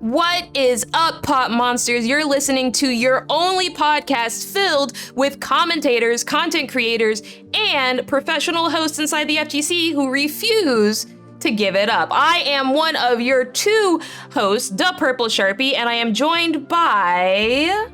What is up, Pop Monsters? You're listening to your only podcast filled with commentators, content creators, and professional hosts inside the FGC who refuse to give it up. I am one of your two hosts, the Purple Sharpie, and I am joined by...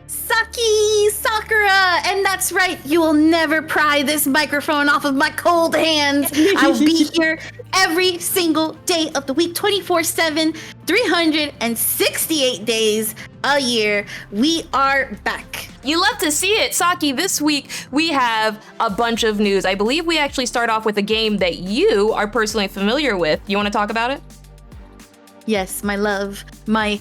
SAKI Sakura, and that's right, you will never pry this microphone off of my cold hands. I'll be here every single day of the week, 24/7, 368 days a year. We are back. You love to see it. Saki, this week we have a bunch of news. I believe we actually start off with a game that you are personally familiar with. You want to talk about it? Yes, my love, my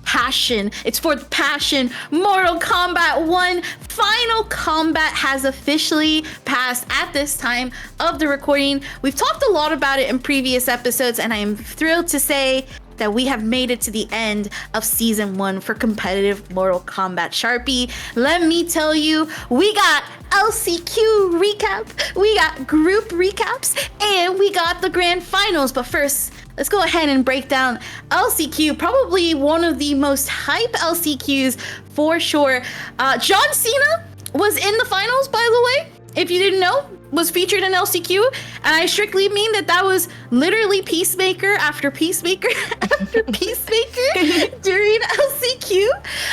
passion. It's for the passion. Mortal Kombat 1 Final Kombat has officially passed at this time of the recording. We've talked a lot about it in previous episodes, and I am thrilled to say that we have made it to the end of season 1 for competitive Mortal Kombat. Sharpie, let me tell you, we got LCQ recap, we got group recaps, and we got the grand finals. But first, let's go ahead and break down LCQ, probably one of the most hype LCQs for sure. John Cena was in the finals, by the way. If you didn't know, was featured in LCQ, and I strictly mean that was literally Peacemaker after Peacemaker after Peacemaker during LCQ,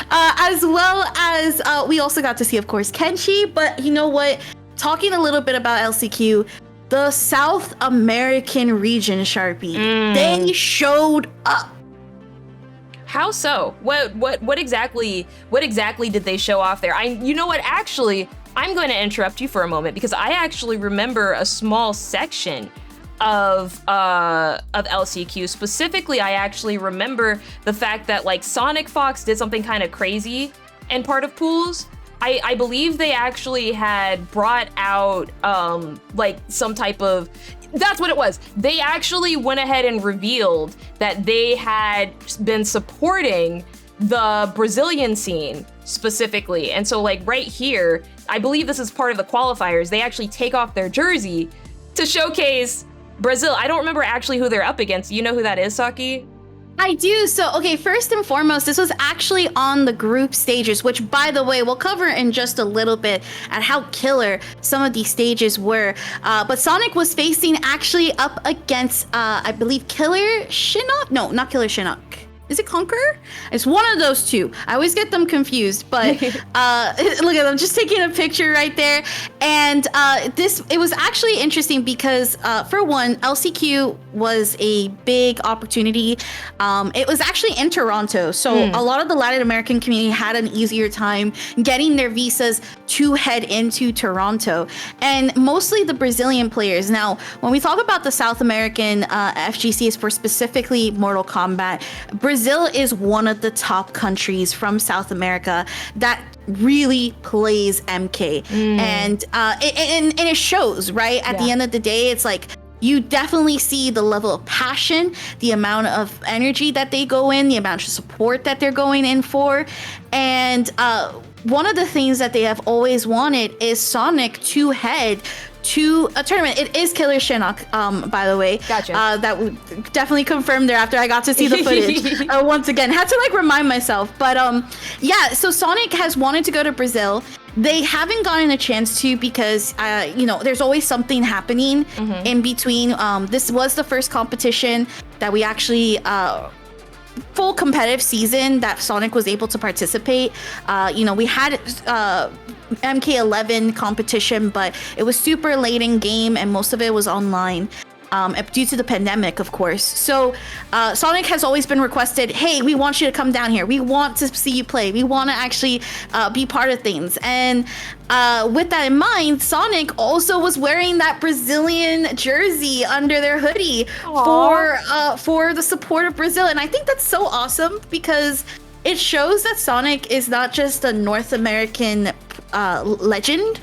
as well as we also got to see, of course, Kenshi. But you know what? Talking a little bit about LCQ, the South American region, Sharpie, they showed up. How so? What exactly did they show off there? You know what? Actually, I'm going to interrupt you for a moment because I actually remember a small section of LCQ. Specifically, I actually remember the fact that like Sonic Fox did something kind of crazy in part of pools. I believe they actually had brought out like some type of, that's what it was. They actually went ahead and revealed that they had been supporting the Brazilian scene specifically. And so like right here, I believe this is part of the qualifiers. They actually take off their jersey to showcase Brazil. I don't remember actually who they're up against. You know who that is, Saki? I do. So, okay, first and foremost, this was actually on the group stages, which, by the way, we'll cover in just a little bit at how killer some of these stages were. But Sonic was facing actually up against, I believe, Killer Shinnok? No, not Killer Shinnok. Is it Conqueror? It's one of those two. I always get them confused, but look at them just taking a picture right there. And it was actually interesting because for one, LCQ was a big opportunity. It was actually in Toronto. So a lot of the Latin American community had an easier time getting their visas to head into Toronto. And mostly the Brazilian players. Now, when we talk about the South American FGCs for specifically Mortal Kombat, Brazil is one of the top countries from South America that really plays MK. And it shows, right? At the end of the day, it's like, you definitely see the level of passion, the amount of energy that they go in, the amount of support that they're going in for. And one of the things that they have always wanted is Sonic to head to a tournament. It is Killer Shinnok, by the way. Gotcha. That would definitely confirmed there after I got to see the footage. Once again, had to like remind myself. But yeah, so Sonic has wanted to go to Brazil. They haven't gotten a chance to because, you know, there's always something happening in between. This was the first competition that we actually, full competitive season that Sonic was able to participate. You know, we had MK11 competition, but it was super late in game and most of it was online. Due to the pandemic, of course. So Sonic has always been requested, hey, we want you to come down here. We want to see you play. We want to actually be part of things. And with that in mind, Sonic also was wearing that Brazilian jersey under their hoodie for the support of Brazil. And I think that's so awesome because it shows that Sonic is not just a North American legend,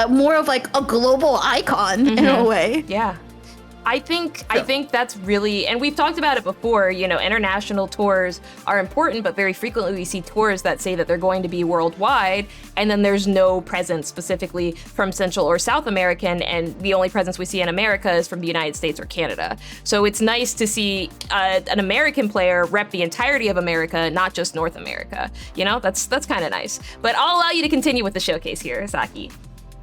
more of like a global icon in a way. Yeah. I think that's really, and we've talked about it before, you know, international tours are important, but very frequently we see tours that say that they're going to be worldwide, and then there's no presence specifically from Central or South American, and the only presence we see in America is from the United States or Canada. So it's nice to see an American player rep the entirety of America, not just North America. You know, that's kind of nice. But I'll allow you to continue with the showcase here, Saki.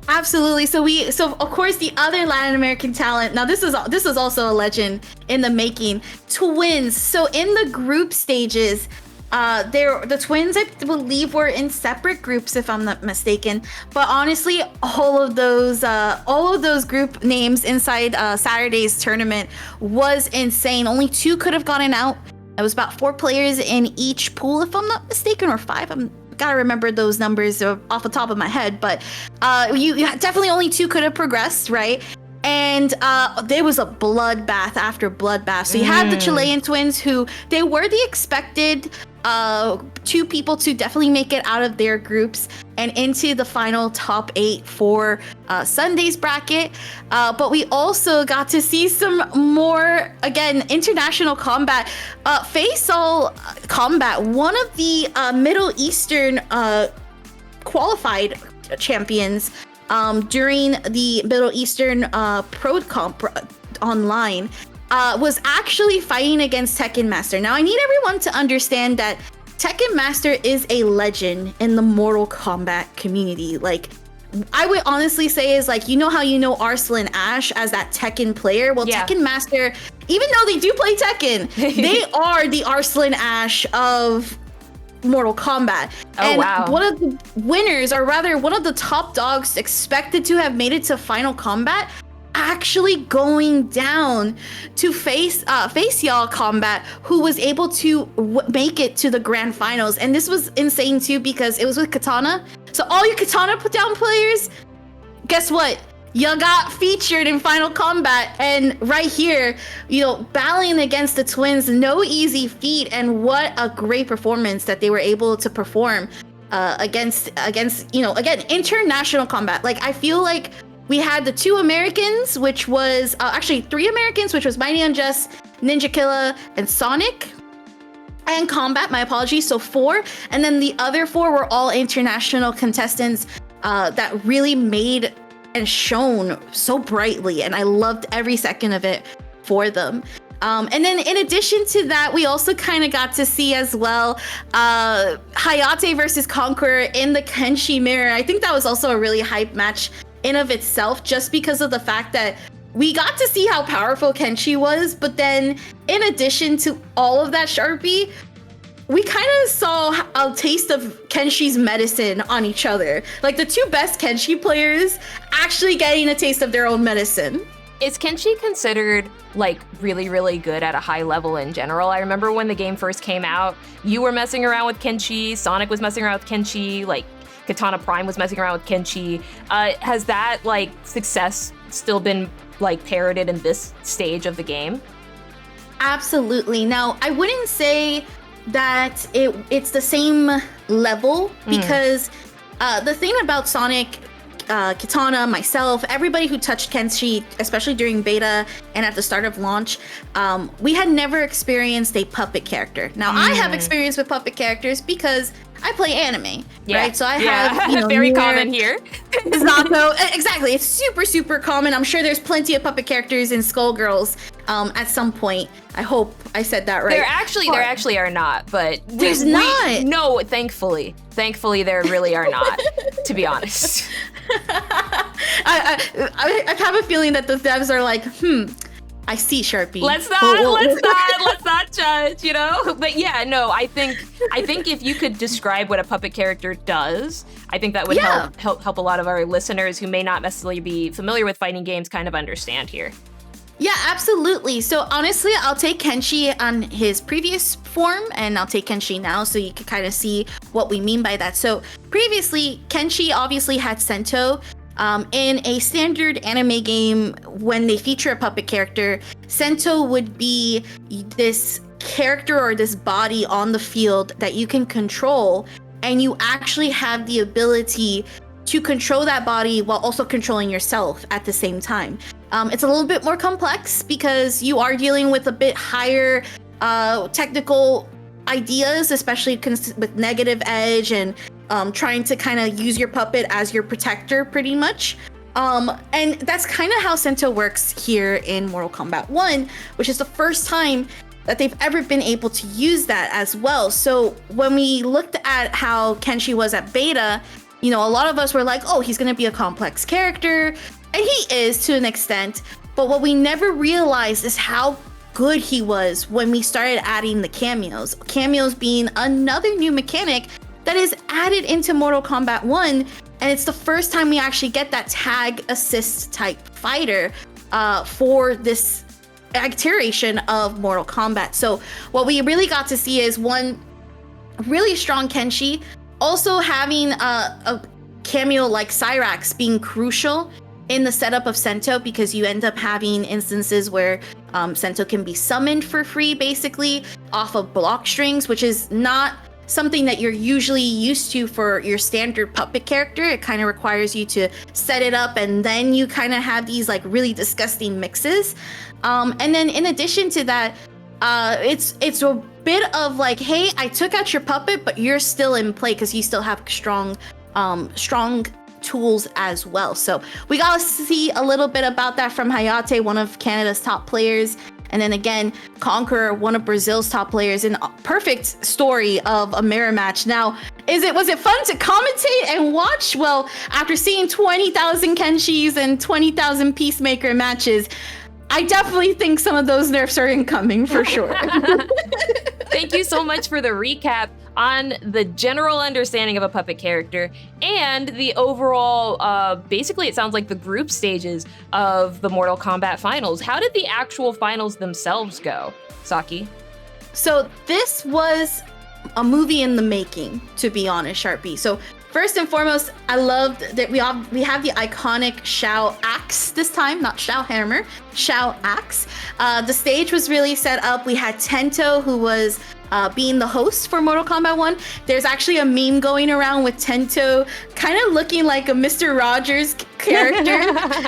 Absolutely. So of course the other Latin American talent. Now this is also a legend in the making. Twins. So in the group stages, the twins I believe were in separate groups if I'm not mistaken. But honestly, all of those group names inside Saturday's tournament was insane. Only 2 could have gotten out. It was about 4 players in each pool if I'm not mistaken, or 5. I'm gotta remember those numbers off the top of my head, but you definitely only 2 could have progressed, right? And there was a bloodbath after bloodbath. So you had the Chilean twins, who they were the expected 2 people to definitely make it out of their groups and into the final top 8 for Sunday's bracket. But we also got to see some more, again, international combat. Faisal Combat, one of the Middle Eastern qualified champions during the Middle Eastern Pro Comp online, was actually fighting against Tekken Master. Now, I need everyone to understand that Tekken Master is a legend in the Mortal Kombat community. Like, I would honestly say is like, you know how you know Arslan Ash as that Tekken player? Well, yeah. Tekken Master, even though they do play Tekken, they are the Arslan Ash of Mortal Kombat. Oh, and wow. One of the winners, or rather one of the top dogs expected to have made it to Final Kombat, actually going down to face y'all Combat, who was able to make it to the grand finals. And this was insane too, because it was with Katana. So all you Katana put down players, guess what? You got featured in Final Kombat, and right here, you know, battling against the twins, no easy feat, and what a great performance that they were able to perform against, you know, again, international combat. Like, I feel like we had the 2 Americans, which was actually 3 Americans, which was Mighty Unjust, Ninja Killa, and Sonic. And Combat, my apologies, so 4. And then the other 4 were all international contestants that really made and shone so brightly, and I loved every second of it for them. And then in addition to that, we also kind of got to see as well Hayate versus Conqueror in the Kenshi Mirror. I think that was also a really hype match in of itself, just because of the fact that we got to see how powerful Kenshi was, but then in addition to all of that, Sharpie, we kind of saw a taste of Kenshi's medicine on each other. Like, the 2 best Kenshi players actually getting a taste of their own medicine. Is Kenshi considered like really, really good at a high level in general? I remember when the game first came out, you were messing around with Kenshi, Sonic was messing around with Kenshi, like Katana Prime was messing around with Kenshi. Has that like success still been like parroted in this stage of the game? Absolutely. Now, I wouldn't say that it's the same level, because the thing about Sonic, Katana, myself, everybody who touched Kenshi, especially during beta and at the start of launch, we had never experienced a puppet character. Now, I have experience with puppet characters because I play anime, right? So I have, you know, very common here. Zato, exactly. It's super, super common. I'm sure there's plenty of puppet characters in Skullgirls at some point. I hope I said that right. There actually are not, but there's not. No, thankfully, there really are not. To be honest, I have a feeling that the devs are like, I see, Sharpie. Let's not judge, you know? But yeah, no, I think if you could describe what a puppet character does, I think that would help a lot of our listeners who may not necessarily be familiar with fighting games kind of understand here. Yeah, absolutely. So honestly, I'll take Kenshi on his previous form, and I'll take Kenshi now, so you can kind of see what we mean by that. So previously, Kenshi obviously had Sento. In a standard anime game, when they feature a puppet character, Sento would be this character or this body on the field that you can control, and you actually have the ability to control that body while also controlling yourself at the same time. It's a little bit more complex because you are dealing with a bit higher technical ideas, especially with negative edge and trying to kind of use your puppet as your protector pretty much. And that's kind of how Sento works here in Mortal Kombat 1, which is the first time that they've ever been able to use that as well. So when we looked at how Kenshi was at beta, you know, a lot of us were like, oh, he's going to be a complex character. And he is to an extent. But what we never realized is how good he was when we started adding the cameos. Cameos being another new mechanic that is added into Mortal Kombat 1. And it's the first time we actually get that tag assist type fighter for this iteration of Mortal Kombat. So what we really got to see is one really strong Kenshi, also having a cameo like Cyrax being crucial in the setup of Sento, because you end up having instances where Sento can be summoned for free basically off of block strings, which is not something that you're usually used to for your standard puppet character. It kind of requires you to set it up, and then you kind of have these like really disgusting mixes. And then in addition to that, it's a bit of like, hey, I took out your puppet, but you're still in play because you still have strong tools as well. So we got to see a little bit about that from Hayate, one of Canada's top players. And then again, Conqueror, one of Brazil's top players, in a perfect story of a mirror match. Now, was it fun to commentate and watch? Well, after seeing 20,000 Kenshis and 20,000 Peacemaker matches, I definitely think some of those nerfs are incoming for sure. Thank you so much for the recap on the general understanding of a puppet character and the overall, basically it sounds like the group stages of the Mortal Kombat Finals. How did the actual finals themselves go, Saki? So this was a movie in the making, to be honest, Sharpie. So first and foremost, I loved that we have the iconic Shao axe this time, not Shao hammer, Shao axe. The stage was really set up. We had Tento, who was being the host for Mortal Kombat 1. There's actually a meme going around with Tento kind of looking like a Mr. Rogers character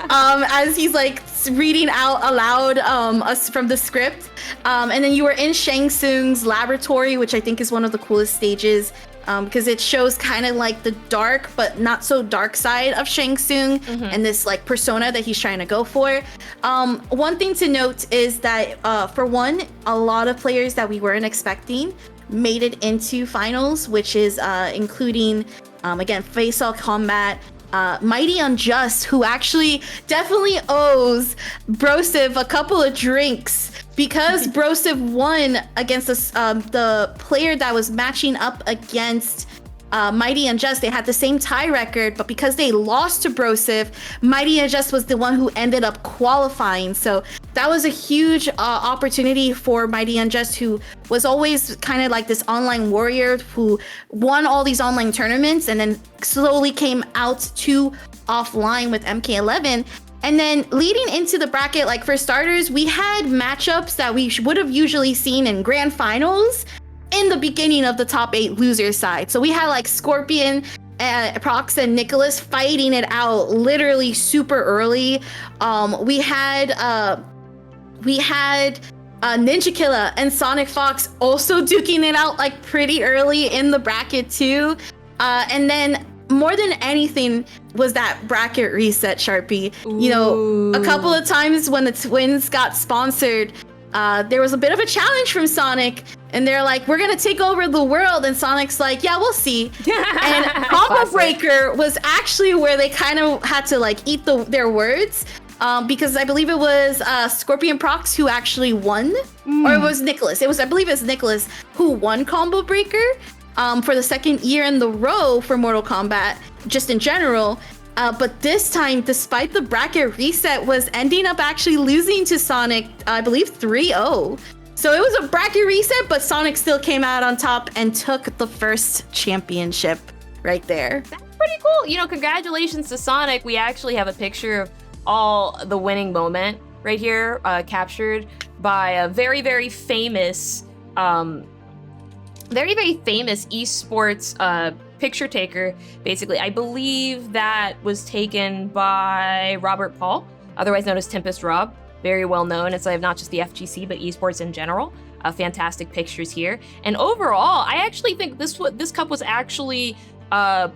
as he's like reading out aloud from the script. And then you were in Shang Tsung's laboratory, which I think is one of the coolest stages, because it shows kind of like the dark but not so dark side of Shang Tsung and this like persona that he's trying to go for. One thing to note is that for one, a lot of players that we weren't expecting made it into finals, which is including again Faisal Combat, Mighty Unjust, who actually definitely owes Brosiv a couple of drinks, because Brosiv won against the player that was matching up against Mighty Unjust. They had the same tie record, but because they lost to Brosiv, Mighty Unjust was the one who ended up qualifying. So that was a huge opportunity for Mighty Unjust, who was always kind of like this online warrior who won all these online tournaments and then slowly came out to offline with MK11. And then leading into the bracket, like for starters, we had matchups that we would have usually seen in grand finals in the beginning of the top 8 loser side. So we had like Scorpion, Prox, and Nicholas fighting it out literally super early. We had Ninja Killa and Sonic Fox also duking it out like pretty early in the bracket too. And then more than anything was that bracket reset, Sharpie. Ooh. You know, a couple of times when the twins got sponsored, there was a bit of a challenge from Sonic, and they're like, we're gonna take over the world, and Sonic's like, yeah, we'll see. And Combo Breaker was actually where they kind of had to like eat their words, because I believe it was Scorpion Prox who actually won, or it was Nicholas. I believe it was Nicholas who won Combo Breaker for the second year in the row for Mortal Kombat, just in general. But this time, despite the bracket reset, was ending up actually losing to Sonic, I believe 3-0. So it was a bracket reset, but Sonic still came out on top and took the first championship right there. That's pretty cool. You know, congratulations to Sonic. We actually have a picture of all the winning moment right here, captured by a very, very famous esports picture taker. Basically, I believe that was taken by Robert Paul. otherwise known as Tempest Rob. Very well known inside of not just the FGC, but esports in general. Fantastic pictures here. And overall, I actually think this cup was actually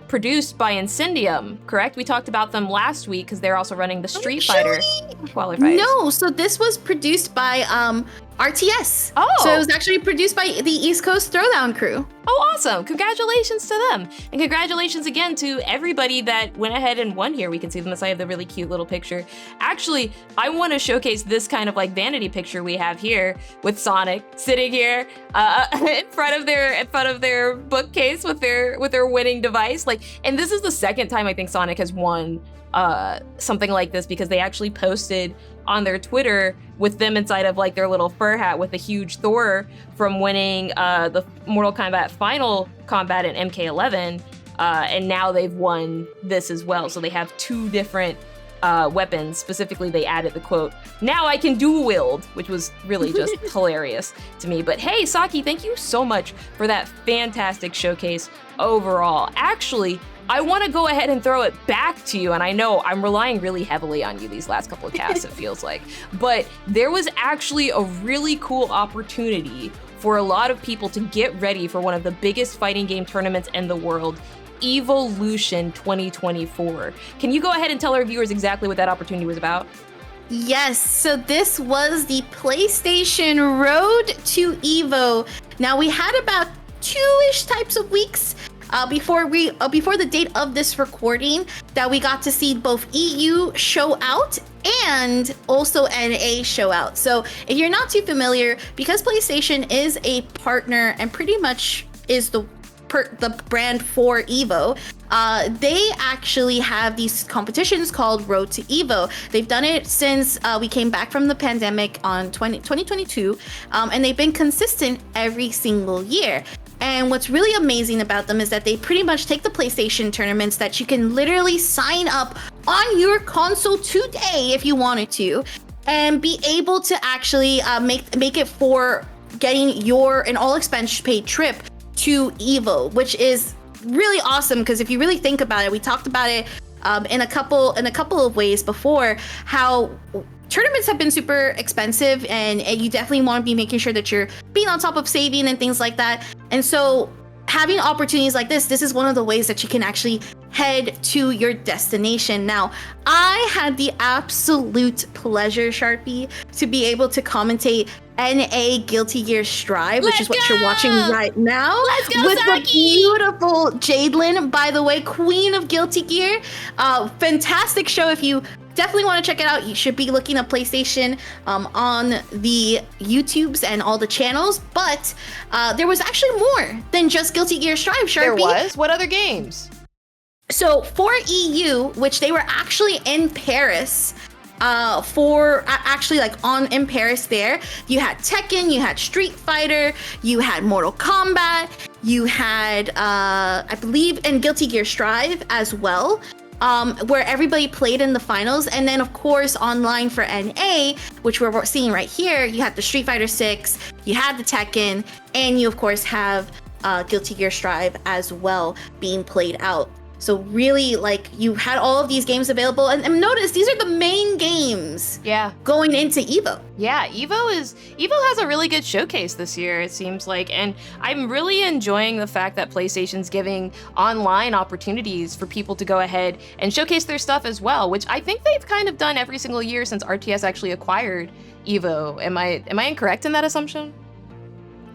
produced by Incendium, correct? We talked about them last week because they're also running the Street Fighter qualifiers. No, so this was produced by RTS. Oh. So it was actually produced by the East Coast Throwdown crew. Oh, awesome. Congratulations to them. And congratulations again to everybody that went ahead and won here. We can see them inside of the really cute little picture. Actually, I want to showcase this kind of like vanity picture we have here with Sonic sitting here in front of their bookcase with their winning device. Like, and this is the second time I think Sonic has won something like this, because they actually posted on their Twitter with them inside of like their little fur hat with a huge Thor from winning the Mortal Kombat Final Kombat in MK1, and now they've won this as well. So they have two different weapons. Specifically, they added the quote, "Now I can dual wield," which was really just hilarious to me. But hey, Saki, thank you so much for that fantastic showcase overall. Actually, I want to go ahead and throw it back to you, and I know I'm relying really heavily on you these last couple of casts, it feels like, but there was actually a really cool opportunity for a lot of people to get ready for one of the biggest fighting game tournaments in the world, Evolution 2024. Can you go ahead and tell our viewers exactly what that opportunity was about? Yes, so this was the PlayStation Road to Evo. Now we had about 2-ish types of weeks before the date of this recording that we got to see both EU show out and also NA show out. So if you're not too familiar, because PlayStation is a partner and pretty much is the brand for Evo, they actually have these competitions called Road to Evo. They've done it since we came back from the pandemic on 2022, and they've been consistent every single year. And what's really amazing about them is that they pretty much take the PlayStation tournaments that you can literally sign up on your console today if you wanted to, and be able to actually make it for getting an all expense paid trip to Evo, which is really awesome. Because if you really think about it, we talked about it in a couple of ways before, how tournaments have been super expensive, and you definitely want to be making sure that you're being on top of saving and things like that. And so having opportunities like this is one of the ways that you can actually head to your destination. Now, I had the absolute pleasure, Sharpie, to be able to commentate NA Guilty Gear Strive, which is what you're watching right now. Let's go, with Saki! the beautiful Jadelyn, by the way, queen of Guilty Gear. Fantastic show. If you definitely want to check it out, you should be looking at PlayStation on the YouTubes and all the channels. But there was actually more than just Guilty Gear Strive, Sharpie. There was? What other games? So for EU, which they were actually in Paris, in Paris there, you had Tekken, you had Street Fighter, you had Mortal Kombat, you had, I believe, and Guilty Gear Strive as well, where everybody played in the finals. And then, of course, online for NA, which we're seeing right here, you had the Street Fighter 6, you had the Tekken, and you, of course, have Guilty Gear Strive as well being played out. So really, like, you had all of these games available, and notice these are the main games going into Evo. Yeah, Evo has a really good showcase this year, it seems like, and I'm really enjoying the fact that PlayStation's giving online opportunities for people to go ahead and showcase their stuff as well, which I think they've kind of done every single year since RTS actually acquired Evo. Am I incorrect in that assumption?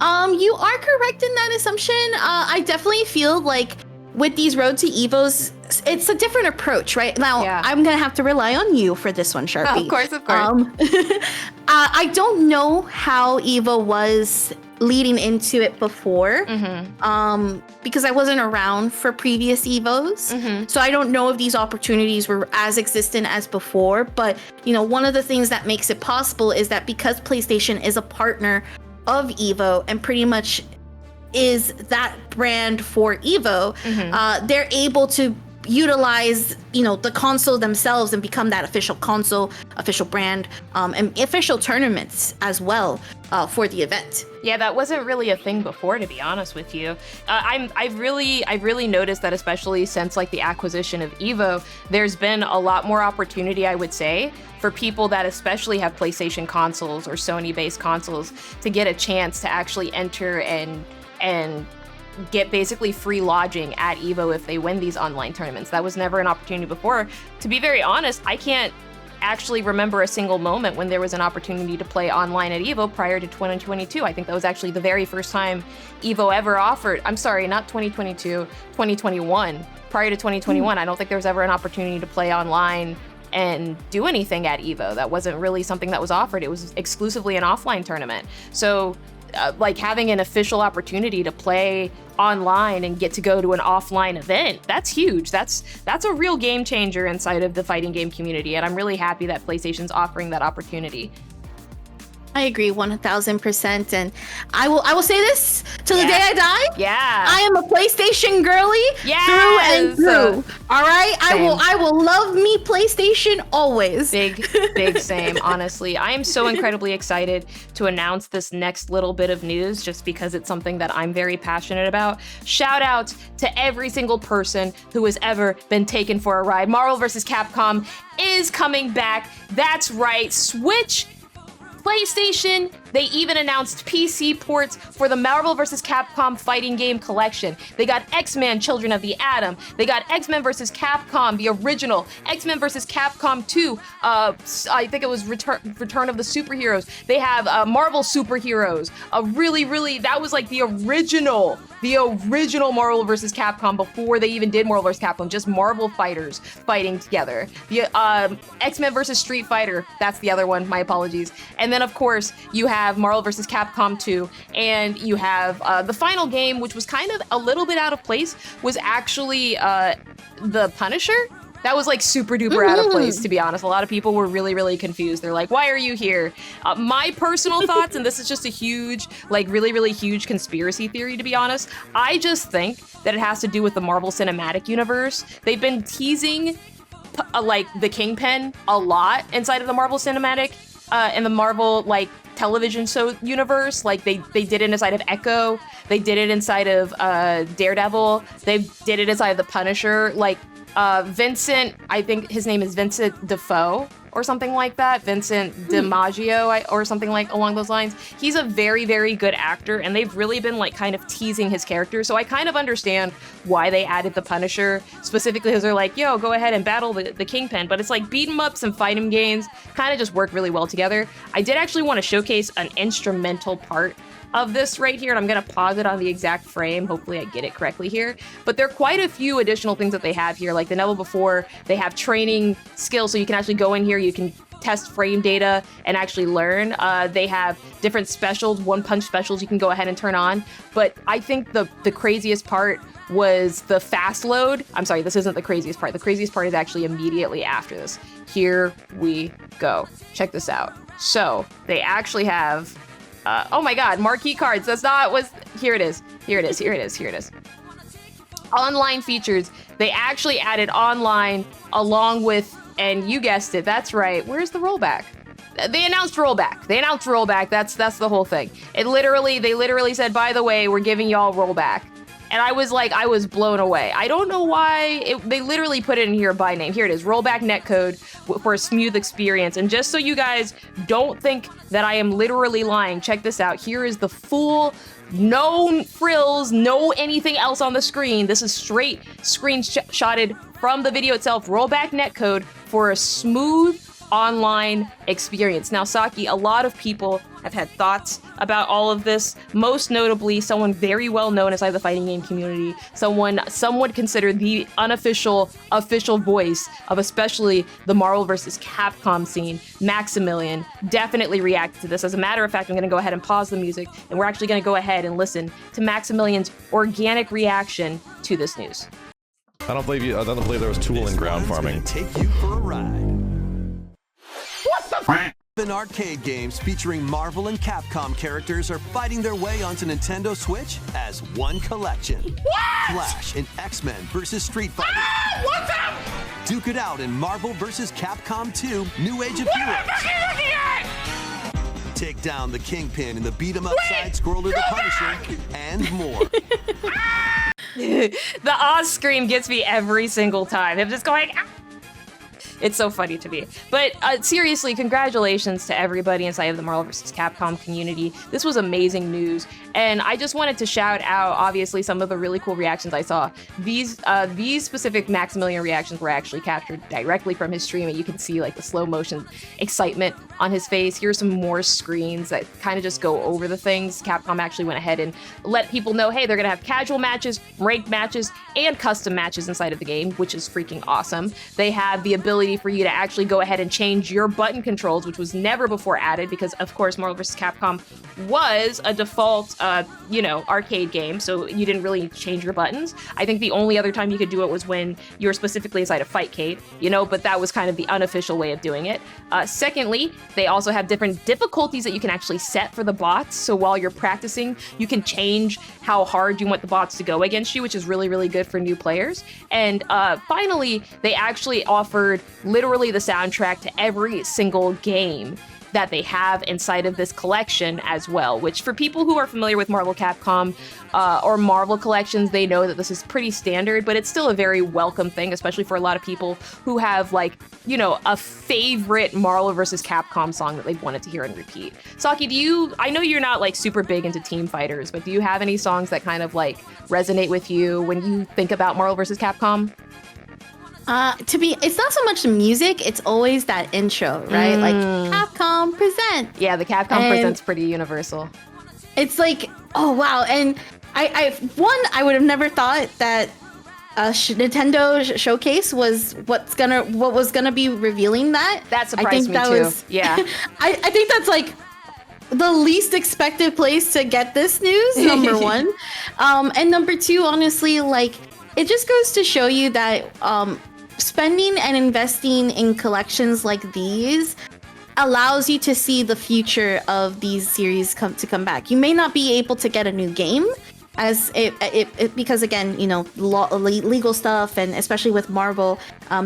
You are correct in that assumption. I definitely feel like with these Road to Evos, it's a different approach, right? Now, I'm going to have to rely on you for this one, Sharpie. Oh, of course. I don't know how Evo was leading into it before, because I wasn't around for previous Evos. So I don't know if these opportunities were as existent as before. But, you know, one of the things that makes it possible is that because PlayStation is a partner of Evo and pretty much is that brand for Evo, they're able to utilize, you know, the console themselves and become that official console, official brand, and official tournaments as well for the event. Yeah, that wasn't really a thing before, to be honest with you. I've really noticed that, especially since like the acquisition of Evo, there's been a lot more opportunity, I would say, for people that especially have PlayStation consoles or Sony-based consoles to get a chance to actually enter and get basically free lodging at Evo if they win these online tournaments. That was never an opportunity before. To be very honest, I can't actually remember a single moment when there was an opportunity to play online at Evo prior to 2022. I think that was actually the very first time Evo ever offered, I'm sorry, not 2022, 2021. Prior to 2021, I don't think there was ever an opportunity to play online and do anything at Evo. That wasn't really something that was offered. It was exclusively an offline tournament. So like having an official opportunity to play online and get to go to an offline event, that's huge. That's a real game changer inside of the fighting game community, and I'm really happy that PlayStation's offering that opportunity. I agree 1000%, and I will say this till the day I die. Yeah, I am a PlayStation girly through and through. All right, same. I will love me PlayStation always. Big same. Honestly, I am so incredibly excited to announce this next little bit of news, just because it's something that I'm very passionate about. Shout out to every single person who has ever been taken for a ride. Marvel Versus Capcom is coming back. That's right, Switch, PlayStation, they even announced PC ports for the Marvel Versus Capcom fighting game collection. They got X-Men Children of the Atom. They got X-Men Versus Capcom, the original. X-Men Versus Capcom 2, I think it was Return of the Superheroes. They have Marvel Superheroes. That was like the original Marvel Versus Capcom before they even did Marvel Versus Capcom, just Marvel fighters fighting together. The X-Men Versus Street Fighter, that's the other one, my apologies. And then of course, you have Marvel Versus Capcom 2, and you have the final game, which was kind of a little bit out of place, was actually the Punisher. That was like super duper out of place, to be honest. A lot of people were really confused. They're like, why are you here? My personal thoughts, and this is just a huge, like really huge conspiracy theory, to be honest. I just think that it has to do with the Marvel Cinematic Universe. They've been teasing like the Kingpin a lot inside of the Marvel Cinematic and the Marvel like television show universe. Like they did it inside of Echo. They did it inside of Daredevil. They did it inside of the Punisher. Like Vincent, I think his name is Vincent Defoe or something like that. Vincent DiMaggio or something like along those lines. He's a very good actor, and they've really been like kind of teasing his character. So I kind of understand why they added the Punisher, specifically because they're like, yo, go ahead and battle the Kingpin. But it's like beat 'em ups and fight 'em games kind of just work really well together. I did actually want to showcase an instrumental part of this right here, and I'm gonna pause it on the exact frame. Hopefully I get it correctly here. But there are quite a few additional things that they have here. Like the level before, they have training skills, so you can actually go in here, you can test frame data and actually learn. They have different specials, one-punch specials you can go ahead and turn on. But I think the craziest part was the fast load. I'm sorry, this isn't the craziest part. The craziest part is actually immediately after this. Here we go. Check this out. So they actually have oh my god, marquee cards. That's not what's here it is. Here it is. Online features. They actually added online along with, and you guessed it, that's right. Where's the rollback? They announced rollback. That's the whole thing. They literally said, by the way, we're giving y'all rollback. And I was blown away. I don't know why they literally put it in here by name. Here it is, rollback netcode for a smooth experience. And just so you guys don't think that I am literally lying, check this out. Here is the full, no frills, no anything else on the screen. This is straight screenshotted from the video itself. Rollback netcode for a smooth online experience. Now, Saki, a lot of people have had thoughts about all of this, most notably someone very well known inside the fighting game community, someone some would consider the unofficial official voice of especially the Marvel Versus Capcom scene, Maximilian, definitely reacted to this. As a matter of fact, I'm going to go ahead and pause the music, and we're actually going to go ahead and listen to Maximilian's organic reaction to this news. I don't believe there was tooling ground farming. Take you for a ride. What the flippin' arcade games featuring Marvel and Capcom characters are fighting their way onto Nintendo Switch as one collection. What? Flash in X-Men vs. Street Fighter. Ah, what's up? Duke it out in Marvel vs. Capcom 2 New Age of What am I Heroes. fucking looking at? Take down the Kingpin in the beat-em-up side-scroller The go Punisher, and more. The Oz scream gets me every single time. I'm just going, "Ah!" It's so funny to me. But seriously, congratulations to everybody inside of the Marvel Versus Capcom community. This was amazing news. And I just wanted to shout out, obviously, some of the really cool reactions I saw. These specific Maximilian reactions were actually captured directly from his stream, and you can see like the slow motion excitement on his face. Here's some more screens that kind of just go over the things. Capcom actually went ahead and let people know, hey, they're gonna have casual matches, ranked matches, and custom matches inside of the game, which is freaking awesome. They have the ability for you to actually go ahead and change your button controls, which was never before added because, of course, Marvel vs. Capcom was a default, arcade game, so you didn't really change your buttons. I think the only other time you could do it was when you were specifically inside a fightcade, but that was kind of the unofficial way of doing it. Secondly, they also have different difficulties that you can actually set for the bots, so while you're practicing, you can change how hard you want the bots to go against you, which is really, really good for new players. And finally, they actually offered literally the soundtrack to every single game that they have inside of this collection as well, which for people who are familiar with Marvel Capcom or Marvel collections, they know that this is pretty standard, but it's still a very welcome thing, especially for a lot of people who have a favorite Marvel vs. Capcom song that they've wanted to hear and repeat. Saki, I know you're not super big into team fighters, but do you have any songs that kind of resonate with you when you think about Marvel vs. Capcom? It's not so much the music, it's always that intro, right? Like, Capcom present. Yeah, the Capcom present's pretty universal. It's like, oh wow. And I would have never thought that Nintendo Showcase was what was gonna be revealing that. That surprised me too. Yeah. I think that's the least expected place to get this news, number one. And number two, honestly, it just goes to show you that spending and investing in collections like these allows you to see the future of these series come back. You may not be able to get a new game as it because again, legal stuff, and especially with Marvel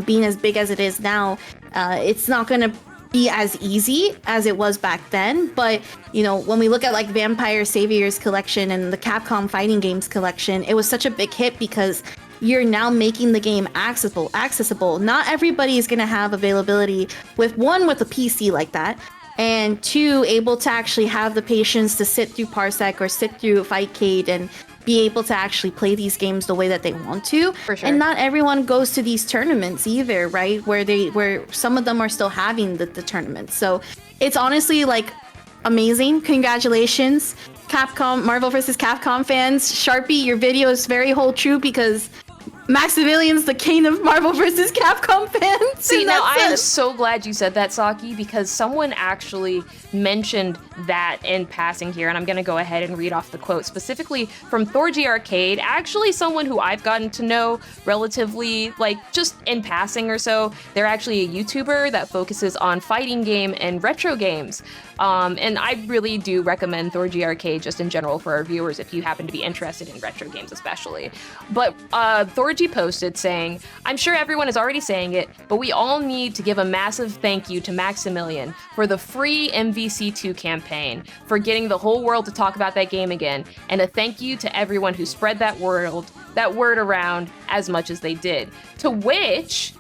being as big as it is now, it's not going to be as easy as it was back then. But when we look at Vampire Saviors collection and the Capcom fighting games collection, it was such a big hit because you're now making the game accessible. Not everybody is going to have availability with a PC like that, and two, able to actually have the patience to sit through Parsec or sit through Fightcade and be able to actually play these games the way that they want to. For sure. And not everyone goes to these tournaments either, right? Where some of them are still having the tournaments. So it's honestly amazing. Congratulations, Capcom, Marvel vs. Capcom fans. SHARPIE, your video is very hold true because Maximilian's the king of Marvel vs. Capcom fans. See, now I am so glad you said that, Saki, because someone actually mentioned that in passing here, and I'm going to go ahead and read off the quote, specifically from Thorgy Arcade, actually someone who I've gotten to know relatively, just in passing or so. They're actually a YouTuber that focuses on fighting game and retro games. And I really do recommend Thorgy Arcade just in general for our viewers if you happen to be interested in retro games especially. But Thorgy posted saying, "I'm sure everyone is already saying it, but we all need to give a massive thank you to Maximilian for the free MVC2 campaign, for getting the whole world to talk about that game again, and a thank you to everyone who spread that word around as much as they did." To which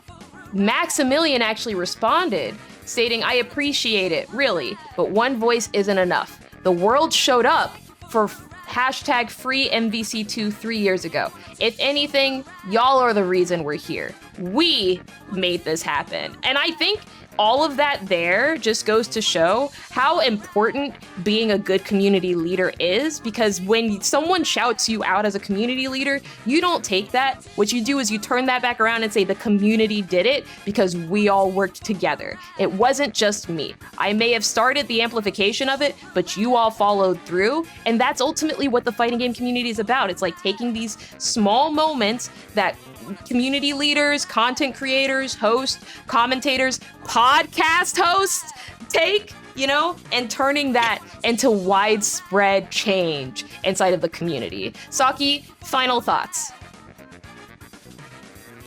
Maximilian actually responded, stating, "I appreciate it, really, but one voice isn't enough. The world showed up for hashtag free MVC2 3 years ago. If anything, y'all are the reason we're here. We made this happen." And I think all of that there just goes to show how important being a good community leader is, because when someone shouts you out as a community leader, you don't take that. What you do is you turn that back around and say the community did it because we all worked together. It wasn't just me. I may have started the amplification of it, but you all followed through. And that's ultimately what the fighting game community is about. It's taking these small moments that community leaders, content creators, hosts, commentators, podcast hosts take you know, and turning that into widespread change inside of the community. Saki, final thoughts.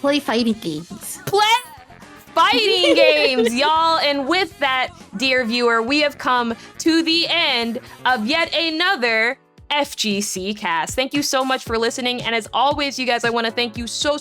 Play fighting games. Play fighting games, y'all. And with that, dear viewer, we have come to the end of yet another FGC cast. Thank you so much for listening. And as always, you guys, I want to thank you so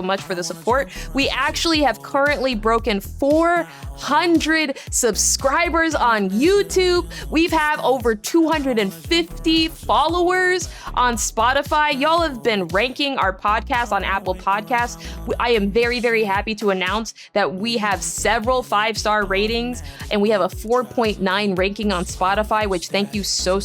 much for the support. We actually have currently broken 400 subscribers on YouTube. We've have over 250 followers on Spotify. Y'all have been ranking our podcast on Apple Podcasts. I am very happy to announce that we have several 5-star ratings and we have a 4.9 ranking on Spotify, which thank you so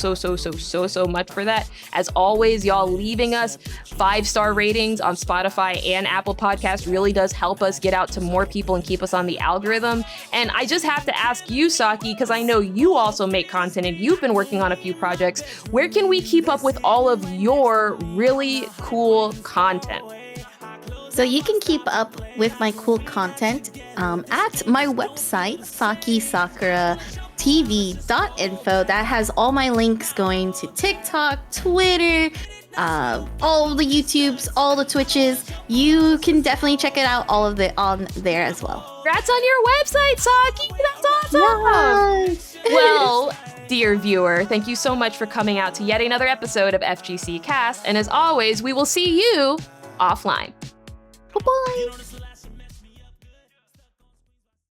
much for that. As always, y'all leaving us 5-star ratings on Spotify and Apple Podcasts really does help us get out to more people and keep us on the algorithm. And I just have to ask you, Saki, because I know you also make content and you've been working on a few projects. Where can we keep up with all of your really cool content? So you can keep up with my cool content at my website, sakisakura.tv.info. That has all my links going to TikTok, Twitter, all the YouTubes, all the Twitches. You can definitely check it out, all of it on there as well. Congrats on your website, Saki. That's awesome. Yes. Well, dear viewer, thank you so much for coming out to yet another episode of FGC Cast. And as always, we will see you offline. Bye-bye.